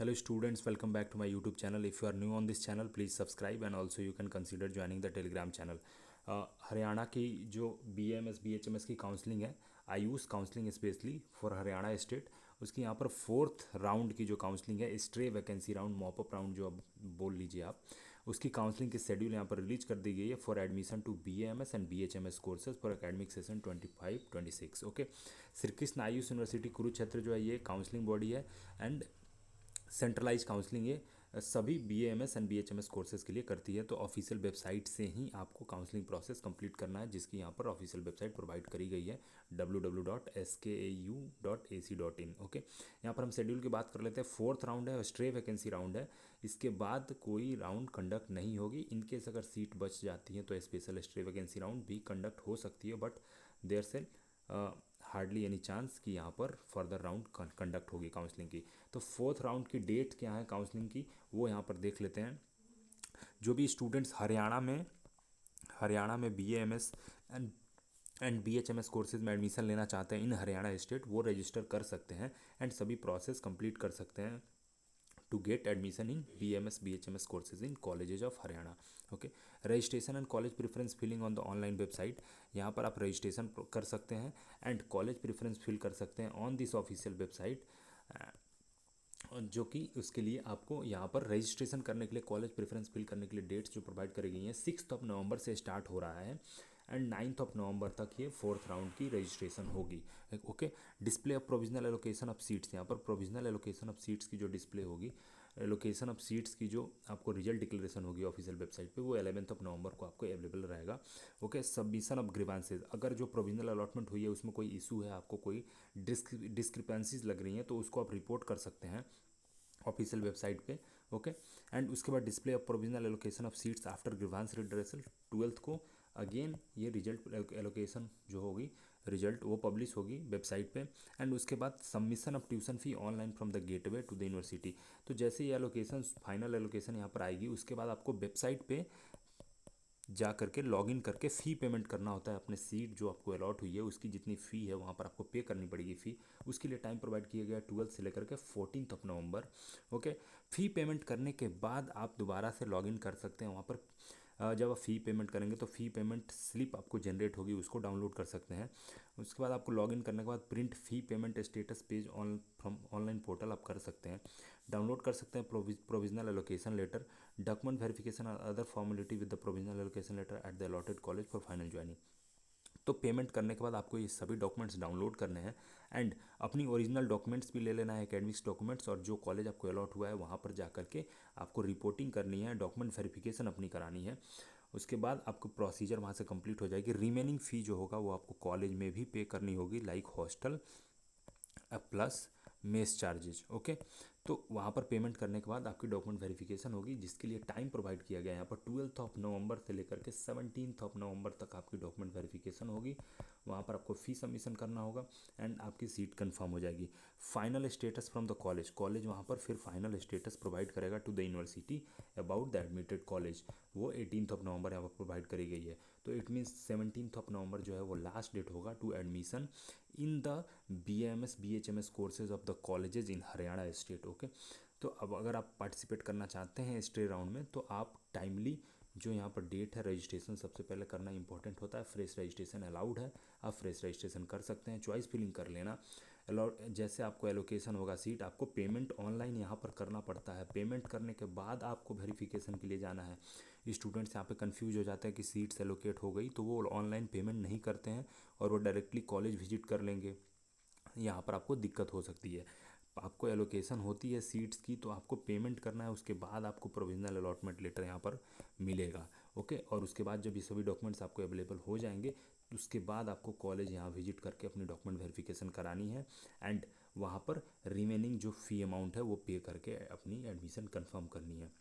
Hello students, welcome back to my YouTube channel. If you are new on this channel, please subscribe and also you can consider joining the Telegram channel. Haryana की जो BAMS BHMS की counselling है, Ayush counselling specially for Haryana state, उसकी यहाँ पर fourth round की जो counselling है, stray vacancy round, mop up round जो अब बोल लीजिए आप, उसकी काउंसलिंग की शेड्यूल यहाँ पर रिलीज कर दी गई है for admission to BAMS and BHMS courses for academic session 25-26. Okay, Shri Krishna Ayush university Kurukshetra जो है ये काउंसलिंग बॉडी है एंड सेंट्रलाइज काउंसलिंग ये सभी BAMS एंड BHMS कोर्सेज़ के लिए करती है। तो ऑफिशियल वेबसाइट से ही आपको काउंसलिंग प्रोसेस कंप्लीट करना है, जिसकी यहाँ पर ऑफिशियल वेबसाइट प्रोवाइड करी गई है www.skau.ac.in. ओके, यहाँ पर हम शेड्यूल की बात कर लेते हैं। फोर्थ राउंड है, स्ट्रे वैकेंसी राउंड है, इसके बाद कोई राउंड कंडक्ट नहीं होगी। इनकेस अगर सीट बच जाती है तो स्पेशल स्ट्रे वैकेंसी राउंड भी कंडक्ट हो सकती है, बट देयर से हार्डली एनी चांस कि यहाँ पर फर्दर राउंड कंडक्ट होगी काउंसलिंग की। तो फोर्थ राउंड की डेट क्या है काउंसलिंग की, वो यहाँ पर देख लेते हैं। जो भी स्टूडेंट्स हरियाणा में BAMS एंड BHMS कोर्सेज में एडमिशन लेना चाहते हैं इन हरियाणा स्टेट, वो रजिस्टर कर सकते हैं एंड सभी प्रोसेस कंप्लीट कर सकते हैं to get admission in BAMS BHMS courses in colleges of Haryana. Okay, registration and college preference filling on the online website, यहाँ पर आप रजिस्ट्रेशन कर सकते हैं एंड कॉलेज प्रेफरेंस फिल कर सकते हैं ऑन दिस ऑफिशियल वेबसाइट, जो कि उसके लिए आपको यहाँ पर रजिस्ट्रेशन करने के लिए, कॉलेज प्रेफरेंस फिल करने के लिए डेट्स जो प्रोवाइड करी गई हैं 6 नवंबर से स्टार्ट हो रहा है एंड 9 नवंबर तक ये फोर्थ राउंड की रजिस्ट्रेशन होगी. Okay, display of provisional allocation of seats, यहाँ पर प्रोविजनल एलोकेशन ऑफ सीट्स की जो डिस्प्ले होगी, एलोकेशन ऑफ सीट्स की जो आपको रिजल्ट डिक्लेरेशन होगी ऑफिशियल वेबसाइट पे, वो 11 नवंबर को आपको अवेलेबल रहेगा. ओके, सबमिशन ऑफ ग्रीवांसेज, अगर जो प्रोविजनल अलॉटमेंट हुई है उसमें कोई इशू है, आपको कोई डिस्क्रिपेंसीज लग रही हैं, तो उसको आप रिपोर्ट कर सकते हैं ऑफिशियल वेबसाइट पे. ओके, एंड उसके बाद display of provisional allocation of seats after grievance redressal 12 को अगेन ये रिजल्ट एलोकेशन जो होगी, रिजल्ट वो पब्लिश होगी वेबसाइट पे. एंड उसके बाद submission of tuition fee online from the gateway to the university. तो जैसे ये एलोकेशन फाइनल एलोकेशन यहाँ पर आएगी, उसके बाद आपको वेबसाइट पे जा करके लॉगिन करके फ़ी पेमेंट करना होता है. अपने सीट जो आपको अलॉट हुई है उसकी जितनी फ़ी है वहाँ पर आपको पे करनी पड़ेगी फ़ी. उसके लिए टाइम प्रोवाइड किया गया 12 से लेकर के 14 नवंबर. ओके, फ़ी पेमेंट करने के बाद आप दोबारा से लॉगिन कर सकते हैं वहाँ पर. जब आप फ़ी पेमेंट करेंगे तो फ़ी पेमेंट स्लिप आपको जनरेट होगी, उसको डाउनलोड कर सकते हैं. उसके बाद आपको लॉगिन करने के बाद print fee payment status page from online portal आप कर सकते हैं, डाउनलोड कर सकते हैं provisional allocation letter, document verification और other formality with the provisional allocation letter at the allotted college for final joining. तो पेमेंट करने के बाद आपको ये सभी डॉक्यूमेंट्स डाउनलोड करने हैं एंड अपनी ओरिजिनल डॉक्यूमेंट्स भी ले लेना है, एकेडमिक्स डॉक्यूमेंट्स, और जो कॉलेज आपको अलॉट हुआ है वहाँ पर जा करके आपको रिपोर्टिंग करनी है, डॉक्यूमेंट वेरिफिकेशन अपनी करानी है. उसके बाद आपको प्रोसीजर वहाँ से कंप्लीट हो जाएगी. रिमेनिंग फ़ी जो होगा वो आपको कॉलेज में भी पे करनी होगी, like hostel plus mess charges. Okay, तो वहाँ पर पेमेंट करने के बाद आपकी डॉक्यूमेंट वेरिफिकेशन होगी, जिसके लिए टाइम प्रोवाइड किया गया है यहाँ पर 12 नवंबर से लेकर के 17 नवंबर तक आपकी डॉक्यूमेंट वेरिफिकेशन होगी. वहाँ पर आपको फ़ी सबमिशन करना होगा एंड आपकी सीट कंफर्म हो जाएगी. Final status from the college वहाँ पर फिर फाइनल स्टेटस प्रोवाइड करेगा to the university about the admitted college, वो 18 नवंबर यहाँ पर प्रोवाइड करी गई है. तो इट मीन्स 17 नवंबर जो है वो लास्ट डेट होगा to admission in the BAMS BHMS courses of the colleges in Haryana state. Okay, तो अब अगर आप पार्टिसिपेट करना चाहते हैं स्टे राउंड में, तो आप टाइमली जो यहाँ पर डेट है रजिस्ट्रेशन सबसे पहले करना इंपॉर्टेंट होता है. फ्रेश रजिस्ट्रेशन अलाउड है, आप फ्रेश रजिस्ट्रेशन कर सकते हैं, चॉइस फिलिंग कर लेना. अलाउड जैसे आपको एलोकेशन होगा सीट, आपको पेमेंट ऑनलाइन यहाँ पर करना पड़ता है. पेमेंट करने के बाद आपको वेरिफिकेशन के लिए जाना है. स्टूडेंट्स यहाँ पे कंफ्यूज हो जाते हैं कि सीट्स एलोकेट हो गई, तो वो ऑनलाइन पेमेंट नहीं करते हैं और वो डायरेक्टली कॉलेज विजिट कर लेंगे. यहाँ पर आपको दिक्कत हो सकती है. आपको एलोकेशन होती है सीट्स की, तो आपको पेमेंट करना है, उसके बाद आपको प्रोविजनल अलॉटमेंट लेटर यहाँ पर मिलेगा. ओके, और उसके बाद जब ये सभी डॉक्यूमेंट्स आपको अवेलेबल हो जाएंगे, उसके बाद आपको कॉलेज यहाँ विजिट करके अपनी डॉक्यूमेंट वेरिफिकेशन करानी है एंड वहाँ पर रिमेनिंग जो फ़ी अमाउंट है वो पे करके अपनी एडमिशन कंफर्म करनी है.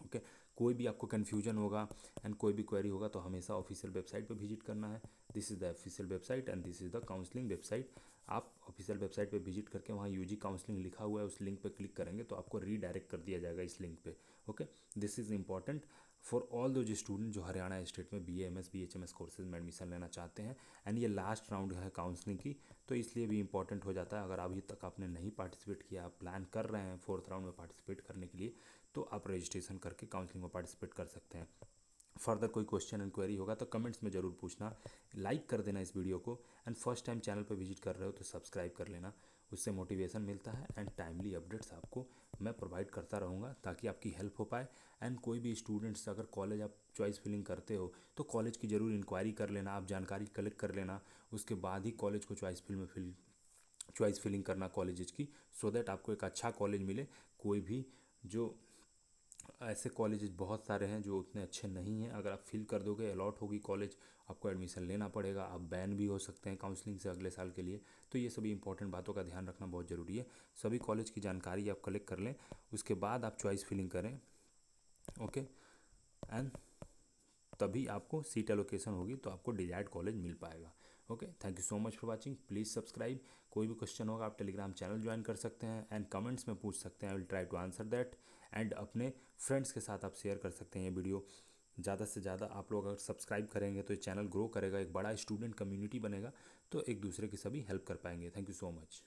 ओके, कोई भी आपको कन्फ्यूजन होगा एंड कोई भी क्वेरी होगा तो हमेशा ऑफिशियल वेबसाइट पे विजिट करना है. This is the official website and this is the counselling website. आप ऑफिशियल वेबसाइट पे विजिट करके वहाँ UG काउंसलिंग लिखा हुआ है, उस लिंक पे क्लिक करेंगे तो आपको रीडायरेक्ट कर दिया जाएगा इस लिंक पे. Okay, this is important. For all दो स्टूडेंट जो हरियाणा स्टेट में BA MS BHMS कोर्सेज में एडमिशन लेना चाहते हैं। एंड ये लास्ट राउंड है काउंसलिंग की, तो इसलिए भी इंपॉर्टेंट हो जाता है। अगर अभी तक आपने नहीं पार्टिसिपेट किया, आप प्लान कर रहे हैं फोर्थ राउंड में पार्टिसिपेट करने के लिए, तो आप रजिस्ट्रेशन करके काउंसलिंग में पार्टिसिपेट कर सकते हैं। फर्दर कोई क्वेश्चन इंक्वायरी होगा तो कमेंट्स में ज़रूर पूछना, लाइक कर देना इस वीडियो को, एंड फर्स्ट टाइम चैनल पर विजिट कर रहे हो तो सब्सक्राइब कर लेना, उससे मोटिवेशन मिलता है एंड टाइमली अपडेट्स आपको मैं प्रोवाइड करता रहूँगा ताकि आपकी हेल्प हो पाए। एंड कोई भी स्टूडेंट्स अगर कॉलेज आप चॉइस फिलिंग करते हो तो कॉलेज की ज़रूर इंक्वायरी कर लेना, आप जानकारी कलेक्ट कर लेना, उसके बाद ही कॉलेज को चॉइस फिलिंग करना कॉलेजेस की, सो दैट आपको एक अच्छा कॉलेज मिले। कोई भी जो ऐसे कॉलेजेस बहुत सारे हैं जो उतने अच्छे नहीं हैं, अगर आप फिल कर दोगे अलॉट होगी कॉलेज, आपको एडमिशन लेना पड़ेगा, आप बैन भी हो सकते हैं काउंसलिंग से अगले साल के लिए। तो ये सभी इंपॉर्टेंट बातों का ध्यान रखना बहुत ज़रूरी है। सभी कॉलेज की जानकारी आप कलेक्ट कर लें, उसके बाद आप चॉइस फिलिंग करें। ओके, एंड तभी आपको सीट एलोकेशन होगी तो आपको डिजायर्ड कॉलेज मिल पाएगा। Okay, thank you so much for watching, please subscribe. कोई भी क्वेश्चन होगा आप टेलीग्राम चैनल ज्वाइन कर सकते हैं एंड कमेंट्स में पूछ सकते हैं, I will try to answer that. And अपने फ्रेंड्स के साथ आप शेयर कर सकते हैं ये वीडियो। ज़्यादा से ज़्यादा आप लोग अगर सब्सक्राइब करेंगे तो ये चैनल ग्रो करेगा, एक बड़ा स्टूडेंट कम्युनिटी बनेगा, तो एक दूसरे की सभी हेल्प कर पाएंगे। Thank you so much.